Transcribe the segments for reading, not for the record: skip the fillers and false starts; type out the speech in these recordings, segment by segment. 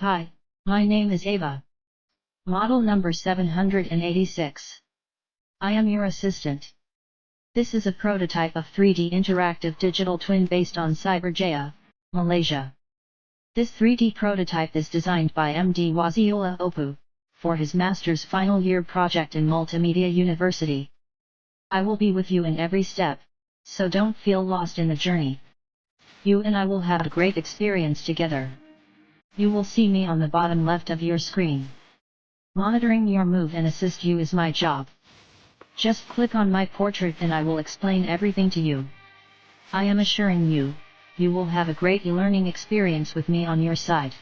Hi, my name is Ava. Model number 786. I am your assistant. This is a prototype of 3D interactive digital twin based on Cyberjaya, Malaysia. This 3D prototype is designed by MD Waziola Opu, for his master's final year project in Multimedia University. I will be with you in every step, so don't feel lost in the journey. You and I will have a great experience together. You will see me on the bottom left of your screen. Monitoring your move and assist you is my job. Just click on my portrait and I will explain everything to you. I am assuring you, you will have a great e-learning experience with me on your side.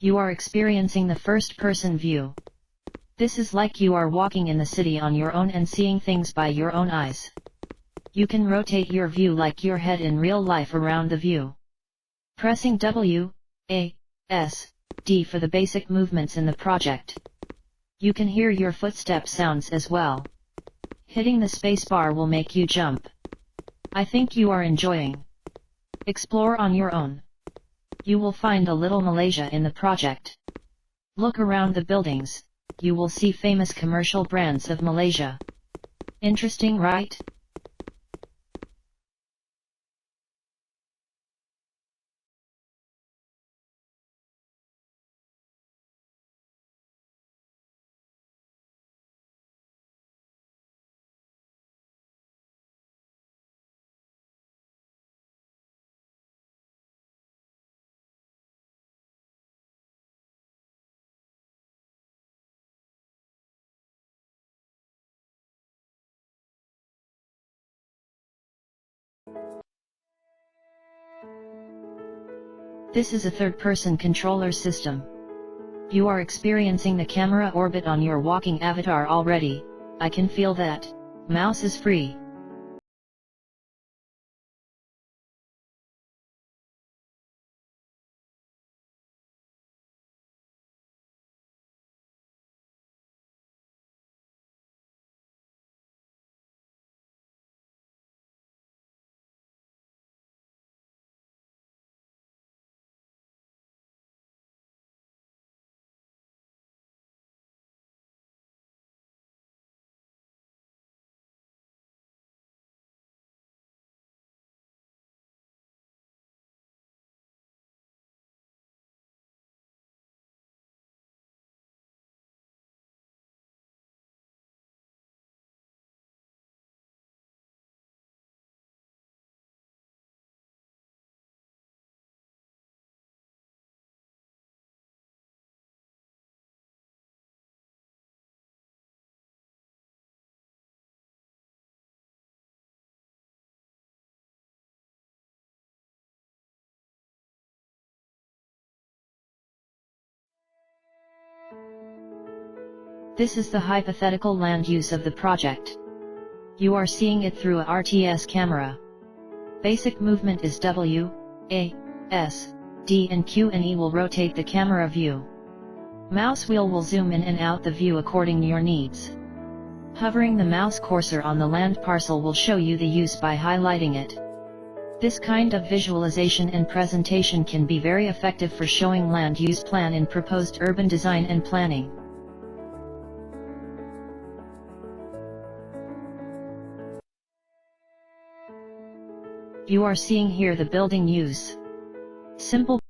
You are experiencing the first-person view. This is like you are walking in the city on your own and seeing things by your own eyes. You can rotate your view like your head in real life around the view. Pressing W, A, S, D for the basic movements in the project. You can hear your footstep sounds as well. Hitting the spacebar will make you jump. I think you are enjoying. Explore on your own. You will find a little Malaysia in the project. Look around the buildings, you will see famous commercial brands of Malaysia. Interesting, right? This is a third-person controller system. You are experiencing the camera orbit on your walking avatar already. I can feel that. Mouse is free. This is the hypothetical land use of the project. You are seeing it through a RTS camera. Basic movement is W, A, S, D and Q and E will rotate the camera view. Mouse wheel will zoom in and out the view according to your needs. Hovering the mouse cursor on the land parcel will show you the use by highlighting it. This kind of visualization and presentation can be very effective for showing land use plan in proposed urban design and planning. You are seeing here the building use. Simple.